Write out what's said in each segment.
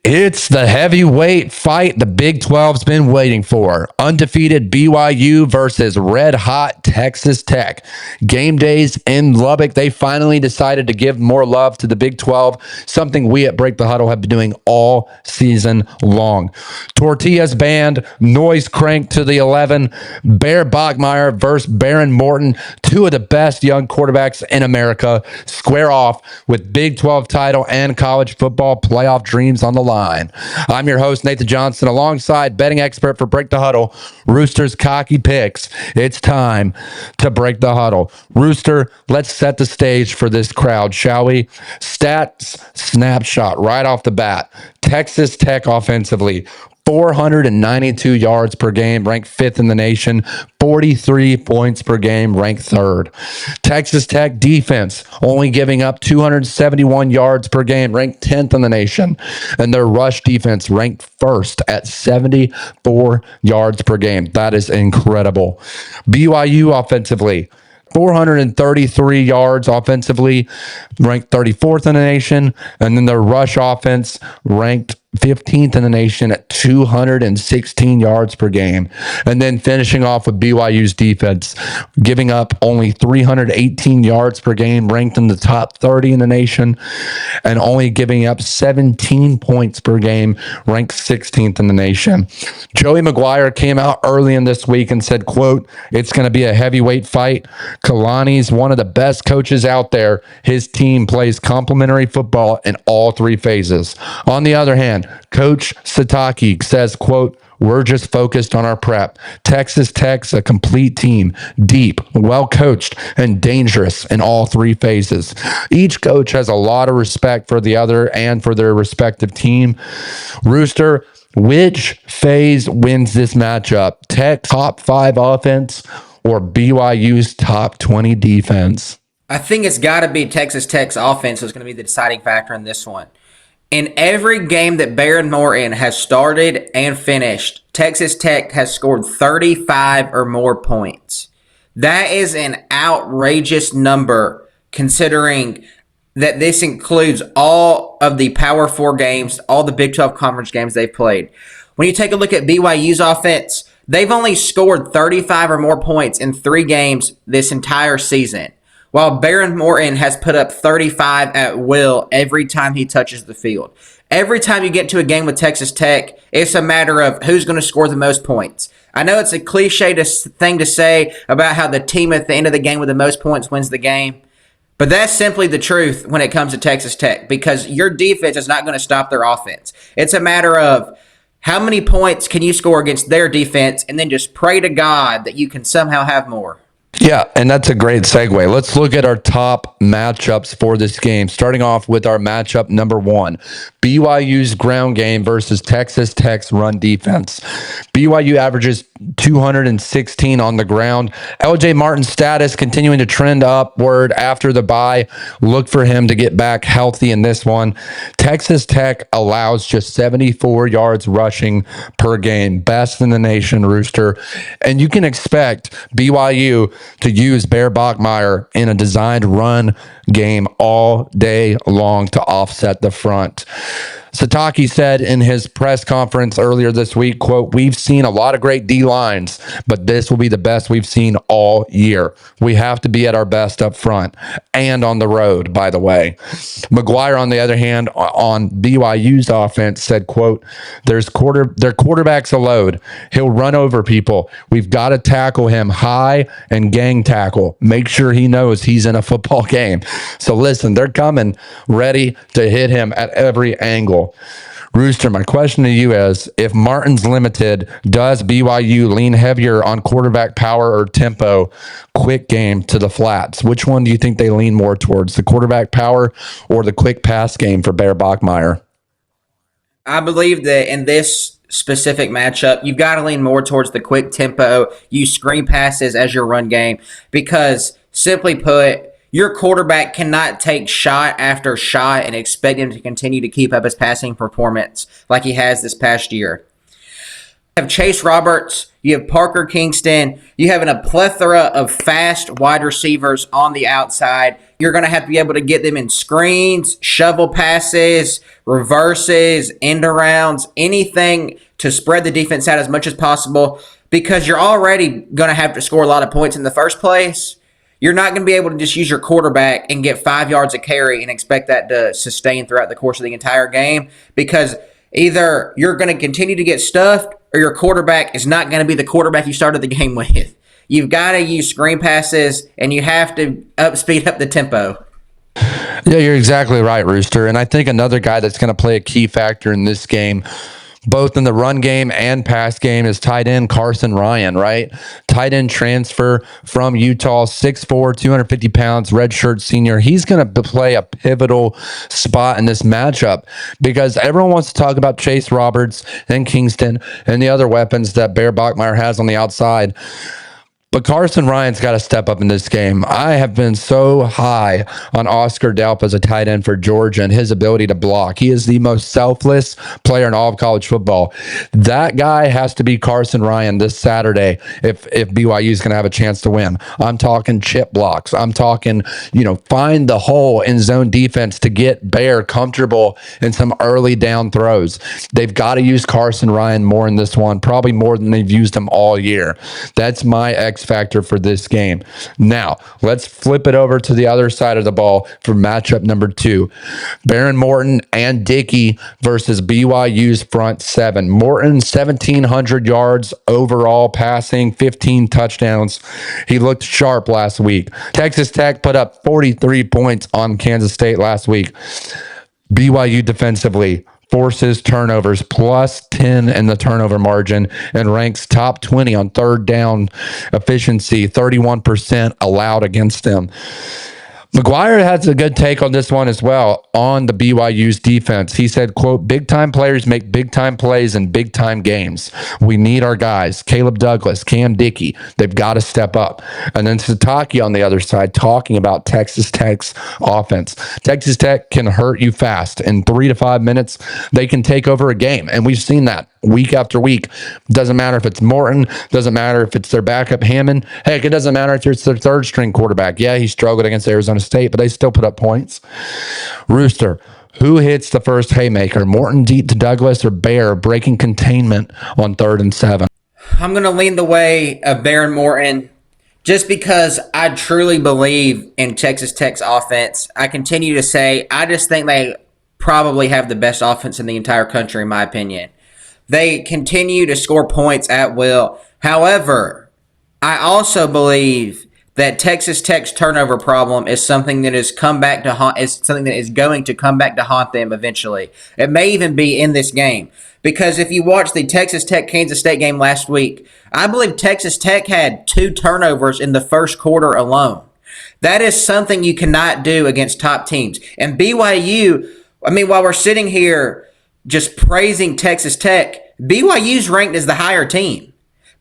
It's the heavyweight fight the Big 12's been waiting for. Undefeated BYU versus red hot Texas Tech. Game days in Lubbock. They finally decided to give more love to the Big 12, something we at Break the Huddle have been doing all season long. Tortillas banned, noise cranked to the 11. Bachmeier versus Behren Morton, two of the best young quarterbacks in America, square off with Big 12 title and college football playoff dreams on the line. I'm your host, Nathan Johnston, alongside betting expert for Break the Huddle, Rooster's Cocky Picks. It's time to break the huddle. Rooster, let's set the stage for this crowd, shall we? Stats snapshot right off the bat. Texas Tech offensively, 492 yards per game, ranked 5th in the nation. 43 points per game, ranked 3rd. Texas Tech defense only giving up 271 yards per game, ranked 10th in the nation. And their rush defense ranked 1st at 74 yards per game. That is incredible. BYU offensively, 433 yards offensively, ranked 34th in the nation. And then their rush offense ranked 15th in the nation at 216 yards per game. And then finishing off with BYU's defense, giving up only 318 yards per game, ranked in the top 30 in the nation, and only giving up 17 points per game, ranked 16th in the nation. Joey McGuire came out early in this week and said, quote, "It's going to be a heavyweight fight. Kalani's one of the best coaches out there. His team plays complementary football in all 3 phases." On the other hand, Coach Sataki says, quote, "We're just focused on our prep. Texas Tech's a complete team, deep, well coached, and dangerous in all 3 phases." Each coach has a lot of respect for the other and for their respective team. Rooster, which phase wins this matchup? Tech's top 5 offense or BYU's top 20 defense? I think it's got to be Texas Tech's offense is going to be the deciding factor in this one. In every game that Behren Morton has started and finished, Texas Tech has scored 35 or more points. That is an outrageous number considering that this includes all of the Power 4 games, all the Big 12 conference games they've played. When you take a look at BYU's offense, they've only scored 35 or more points in 3 games this entire season, while Behren Morton has put up 35 at will every time he touches the field. Every time you get to a game with Texas Tech, it's a matter of who's going to score the most points. I know it's a cliche thing to say about how the team at the end of the game with the most points wins the game, but that's simply the truth when it comes to Texas Tech, because your defense is not going to stop their offense. It's a matter of how many points can you score against their defense, and then just pray to God that you can somehow have more. Yeah, and that's a great segue. Let's look at our top matchups for this game, starting off with our matchup number 1, BYU's ground game versus Texas Tech's run defense. BYU averages 216 on the ground. LJ Martin's status continuing to trend upward after the bye. Look for him to get back healthy in this one. Texas Tech allows just 74 yards rushing per game, best in the nation, Rooster. And you can expect BYU to use Bachmeier in a designed run game all day long to offset the front. Sataki said in his press conference earlier this week, quote, "We've seen a lot of great D-lines, but this will be the best we've seen all year. We have to be at our best up front and on the road," by the way. McGuire, on the other hand, on BYU's offense said, quote, their quarterback's a load. He'll run over people. We've got to tackle him high and gang tackle. Make sure he knows he's in a football game." So listen, they're coming ready to hit him at every angle. Rooster, my question to you is, if Martin's limited, does BYU lean heavier on quarterback power or tempo, quick game to the flats? Which one do you think they lean more towards, the quarterback power or the quick pass game for Bachmeier? I believe that in this specific matchup, you've got to lean more towards the quick tempo, use screen passes as your run game, because simply put, your quarterback cannot take shot after shot and expect him to continue to keep up his passing performance like he has this past year. You have Chase Roberts, you have Parker Kingston, you have a plethora of fast wide receivers on the outside. You're going to have to be able to get them in screens, shovel passes, reverses, end arounds, anything to spread the defense out as much as possible, because you're already going to have to score a lot of points in the first place. You're not going to be able to just use your quarterback and get 5 yards of carry and expect that to sustain throughout the course of the entire game, because either you're going to continue to get stuffed or your quarterback is not going to be the quarterback you started the game with. You've got to use screen passes, and you have to speed up the tempo. Yeah, you're exactly right, Rooster. And I think another guy that's going to play a key factor in this game, both in the run game and pass game, is tight end Carson Ryan, right? Tight end transfer from Utah, 6'4", 250 pounds, redshirt senior. He's going to play a pivotal spot in this matchup because everyone wants to talk about Chase Roberts and Kingston and the other weapons that Bear Bachmeier has on the outside. But Carson Ryan's got to step up in this game. I have been so high on Oscar Delp as a tight end for Georgia and his ability to block. He is the most selfless player in all of college football. That guy has to be Carson Ryan this Saturday if BYU is going to have a chance to win. I'm talking chip blocks. I'm talking, find the hole in zone defense to get Bear comfortable in some early down throws. They've got to use Carson Ryan more in this one, probably more than they've used him all year. That's my factor for this game. Now, let's flip it over to the other side of the ball for matchup number 2. Behren Morton and Dickey versus BYU's front 7. Morton, 1,700 yards overall passing, 15 touchdowns. He looked sharp last week. Texas Tech put up 43 points on Kansas State last week. BYU defensively forces turnovers, plus 10 in the turnover margin, and ranks top 20 on third down efficiency, 31% allowed against them. McGuire has a good take on this one as well on the BYU's defense. He said, quote, "Big-time players make big-time plays in big-time games. We need our guys, Caleb Douglas, Cam Dickey. They've got to step up." And then Sataki on the other side talking about Texas Tech's offense. Texas Tech can hurt you fast. In 3 to 5 minutes, they can take over a game. And we've seen that week after week. Doesn't matter if it's Morton. Doesn't matter if it's their backup Hammond. Heck, it doesn't matter if it's their third string quarterback. Yeah, he struggled against Arizona State, but they still put up points. Rooster, who hits the first haymaker? Morton deep to Douglas or Bear breaking containment on 3rd and 7? I'm going to lean the way of Behren Morton just because I truly believe in Texas Tech's offense. I continue to say I just think they probably have the best offense in the entire country, in my opinion. They continue to score points at will. However, I also believe that Texas Tech's turnover problem is something that has come back to haunt. Is something that is going to come back to haunt them eventually. It may even be in this game, because if you watch the Texas Tech Kansas State game last week, I believe Texas Tech had 2 turnovers in the first quarter alone. That is something you cannot do against top teams. And BYU, while we're sitting here just praising Texas Tech, BYU's ranked as the higher team.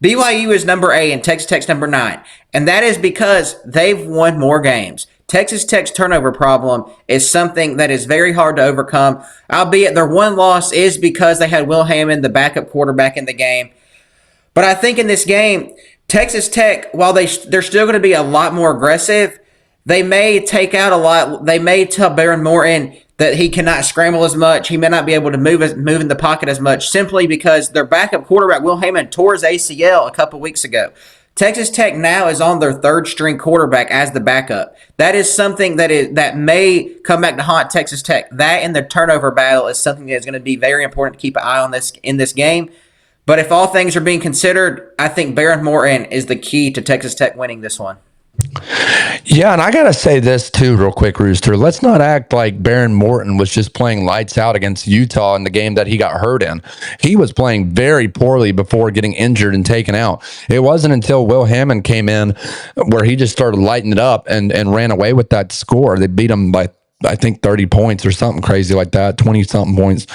BYU is number 8 and Texas Tech's number 9. And that is because they've won more games. Texas Tech's turnover problem is something that is very hard to overcome, albeit their one loss is because they had Will Hammond, the backup quarterback, in the game. But I think in this game, Texas Tech, while they're still going to be a lot more aggressive, they may take out a lot. They may tell Behren Morton that he cannot scramble as much. He may not be able to move in the pocket as much, simply because their backup quarterback, Will Hammond, tore his ACL a couple weeks ago. Texas Tech now is on their 3rd string quarterback as the backup. That is something that may come back to haunt Texas Tech. That and the turnover battle is something that is going to be very important to keep an eye on in this game. But if all things are being considered, I think Behren Morton is the key to Texas Tech winning this one. Yeah, and I got to say this too real quick, Rooster. Let's not act like Behren Morton was just playing lights out against Utah in the game that he got hurt in. He was playing very poorly before getting injured and taken out. It wasn't until Will Hammond came in where he just started lighting it up and ran away with that score. They beat him by, I think, 30 points or something crazy like that, 20-something points.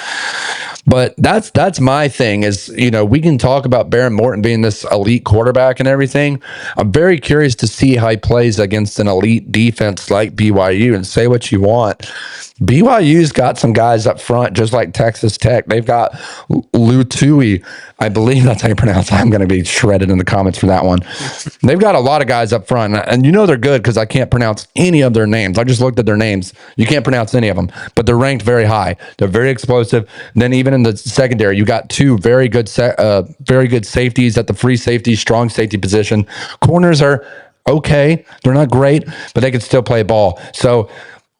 But that's my thing is, we can talk about Behren Morton being this elite quarterback and everything. I'm very curious to see how he plays against an elite defense like BYU, and say what you want. BYU's got some guys up front, just like Texas Tech. They've got Lutui. I believe that's how you pronounce it. I'm going to be shredded in the comments for that one. They've got a lot of guys up front, and you know they're good because I can't pronounce any of their names. I just looked at their names. You can't pronounce any of them, but they're ranked very high. They're very explosive. And then even in the secondary, you got two very good safeties at the free safety, strong safety position. Corners are okay. They're not great, but they can still play ball. So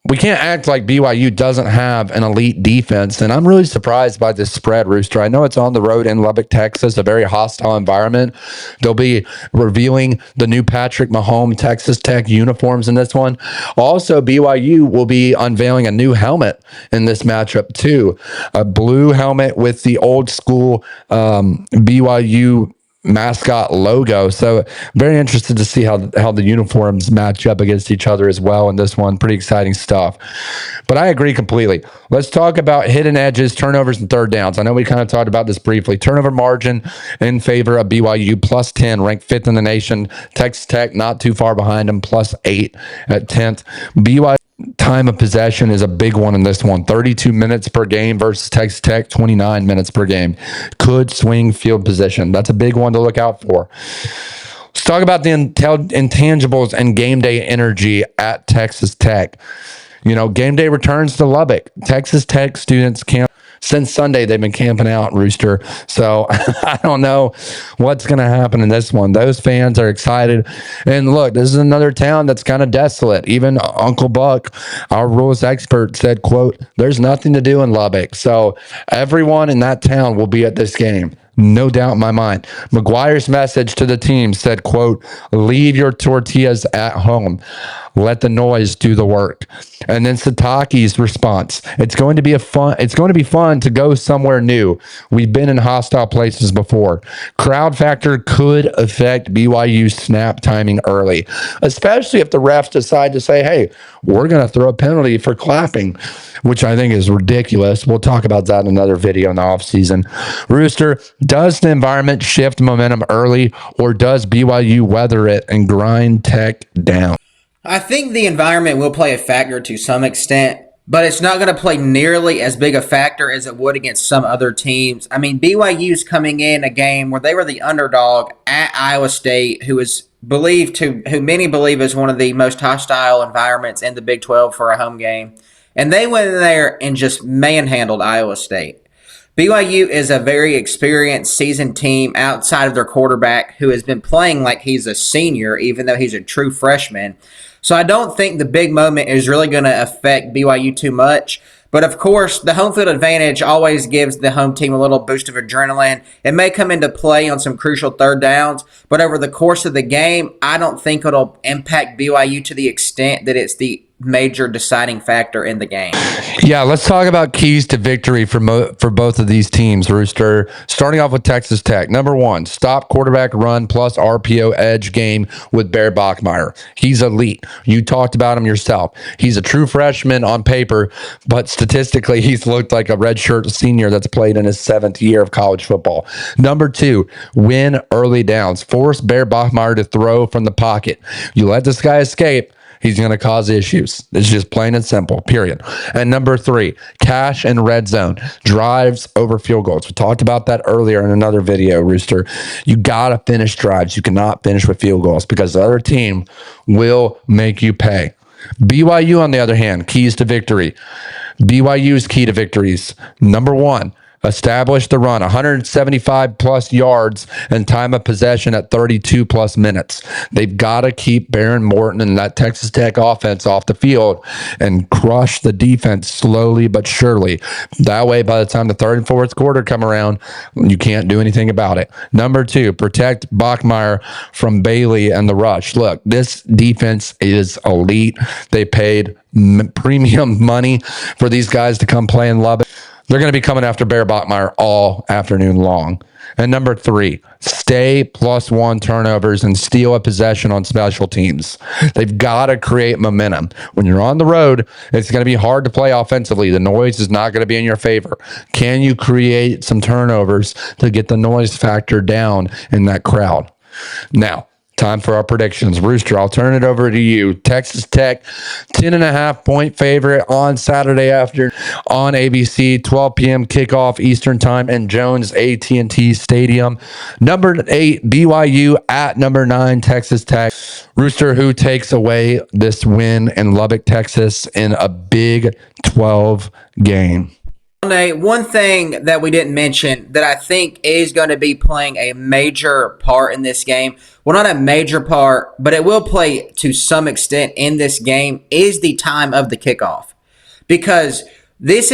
we can't act like BYU doesn't have an elite defense. And I'm really surprised by this spread, Rooster. I know it's on the road in Lubbock, Texas, a very hostile environment. They'll be revealing the new Patrick Mahomes Texas Tech uniforms in this one. Also, BYU will be unveiling a new helmet in this matchup, too. A blue helmet with the old school BYU mascot logo. So very interested to see how the uniforms match up against each other as well in this one. Pretty exciting stuff. But I agree completely. Let's talk about hidden edges, turnovers, and third downs. I know we kind of talked about this briefly. Turnover margin in favor of BYU, plus 10, ranked 5th in the nation. Texas Tech not too far behind them, plus 8 at 10th. BYU time of possession is a big one in this one. 32 minutes per game versus Texas Tech, 29 minutes per game. Could swing field position. That's a big one to look out for. Let's talk about the intangibles and game day energy at Texas Tech. You know, game day returns to Lubbock. Texas Tech students camp. Since Sunday, they've been camping out, Rooster. So I don't know what's going to happen in this one. Those fans are excited. And look, this is another town that's kind of desolate. Even Uncle Buck, our rules expert, said, quote, "There's nothing to do in Lubbock." So everyone in that town will be at this game. No doubt in my mind. McGuire's message to the team said, quote, "Leave your tortillas at home. Let the noise do the work." And then Sataki's response, it's going to be fun to go somewhere new. We've been in hostile places before. Crowd factor could affect BYU's snap timing early, especially if the refs decide to say, "Hey, we're going to throw a penalty for clapping," which I think is ridiculous. We'll talk about that in another video in the offseason. Rooster, does the environment shift momentum early, or does BYU weather it and grind Tech down? I think the environment will play a factor to some extent, but it's not going to play nearly as big a factor as it would against some other teams. I mean, BYU's coming in a game where they were the underdog at Iowa State, who many believe is one of the most hostile environments in the Big 12 for a home game. And they went in there and just manhandled Iowa State. BYU is a very experienced, seasoned team outside of their quarterback, who has been playing like he's a senior, even though he's a true freshman. So I don't think the big moment is really going to affect BYU too much. But of course, the home field advantage always gives the home team a little boost of adrenaline. It may come into play on some crucial third downs, but over the course of the game, I don't think it'll impact BYU to the extent that it's the major deciding factor in the game. Yeah, let's talk about keys to victory for both of these teams, Rooster. Starting off with Texas Tech. Number one, stop quarterback run plus RPO edge game with Behren Bachmeier. He's elite. You talked about him yourself. He's a true freshman on paper, but statistically, he's looked like a redshirt senior that's played in his 7th year of college football. Number two, win early downs. Force Behren Bachmeier to throw from the pocket. You let this guy escape, he's going to cause issues. It's just plain and simple, period. And number three, cash and red zone, drives over field goals. We talked about that earlier in another video, Rooster. You got to finish drives. You cannot finish with field goals because the other team will make you pay. BYU, on the other hand, keys to victory. BYU's key to victories. Number one, establish the run, 175 plus yards and time of possession at 32 plus minutes. They've got to keep Behren Morton and that Texas Tech offense off the field and crush the defense slowly but surely. That way, by the time the third and fourth quarter come around, you can't do anything about it. Number two, protect Bachmeier from Bailey and the rush. Look, this defense is elite. They paid premium money for these guys to come play in Lubbock. They're going to be coming after Behren Bachmeier all afternoon long. And number three, stay +1 turnovers and steal a possession on special teams. They've got to create momentum. When you're on the road, it's going to be hard to play offensively. The noise is not going to be in your favor. Can you create some turnovers to get the noise factor down in that crowd? Now, Time for our predictions. Rooster, I'll turn it over to you. Texas Tech, 10.5-point favorite on Saturday afternoon on ABC, 12 p.m. kickoff Eastern time in Jones AT&T Stadium. Number 8, BYU at number 9, Texas Tech. Rooster, who takes away this win in Lubbock, Texas in a Big 12 game? Nate, one thing that we didn't mention that I think is going to be playing a major part in this game, well, not a major part, but it will play to some extent in this game, is the time of the kickoff. Because these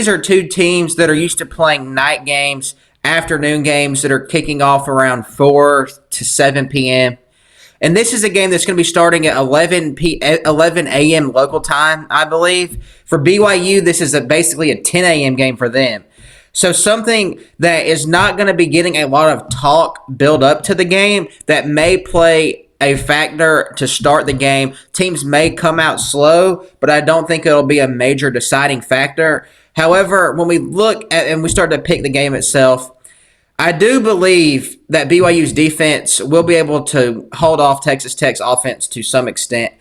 are two teams that are used to playing night games, afternoon games that are kicking off around 4 to 7 p.m. And this is a game that's going to be starting at 11 a.m. local time, I believe. For BYU, this is basically a 10 a.m. game for them. So something that is not going to be getting a lot of talk build up to the game that may play a factor to start the game. Teams may come out slow, but I don't think it'll be a major deciding factor. However, when we look at and we start to pick the game itself, I do believe that BYU's defense will be able to hold off Texas Tech's offense to some extent.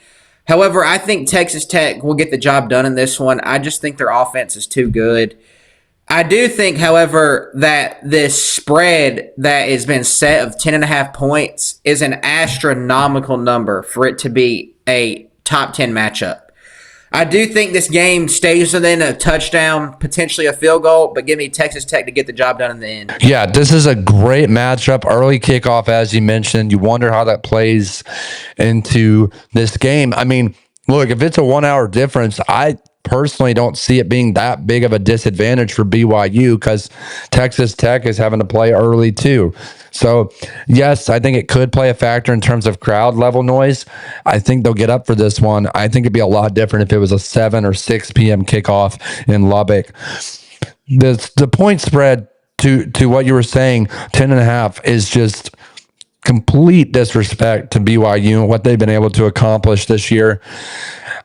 However, I think Texas Tech will get the job done in this one. I just think their offense is too good. I do think, however, that this spread that has been set of 10.5 points is an astronomical number for it to be a top 10 matchup. I do think this game stays within a touchdown, potentially a field goal, but give me Texas Tech to get the job done in the end. Yeah, this is a great matchup. Early kickoff, as you mentioned. You wonder how that plays into this game. I mean, look, if it's a 1 hour difference, I personally don't see it being that big of a disadvantage for BYU because Texas Tech is having to play early too. So, yes, I think it could play a factor in terms of crowd level noise. I think they'll get up for this one. I think it'd be a lot different if it was a 7 or 6 p.m. kickoff in Lubbock. The point spread to what you were saying, 10.5, is just complete disrespect to BYU and what they've been able to accomplish this year.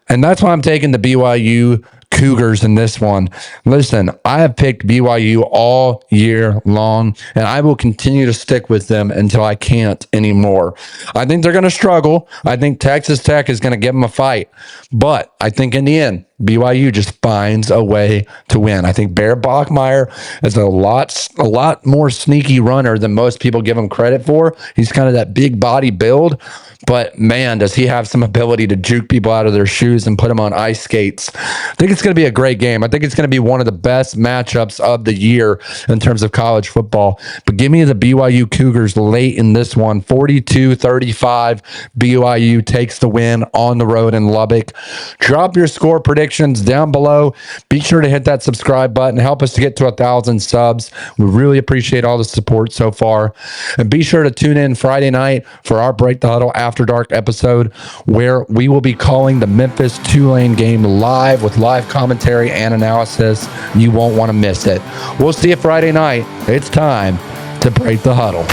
And that's why I'm taking the BYU Cougars in this one. Listen, I have picked BYU all year long, and I will continue to stick with them until I can't anymore. I think they're going to struggle. I think Texas Tech is going to give them a fight. But I think in the end, BYU just finds a way to win. I think Bachmeier is a lot more sneaky runner than most people give him credit for. He's kind of that big body build, but man, does he have some ability to juke people out of their shoes and put them on ice skates. I think it's going to be a great game. I think it's going to be one of the best matchups of the year in terms of college football. But give me the BYU Cougars late in this one. 42-35, BYU takes the win on the road in Lubbock. Drop your score predictions down below. Be sure to hit that subscribe button. Help us to get to 1,000 subs. We really appreciate all the support so far. And be sure to tune in Friday night for our Break the Huddle After Dark episode, where we will be calling the Memphis Tulane game live with live commentary and analysis. You won't want to miss it. We'll see you Friday night. It's time to Break the Huddle.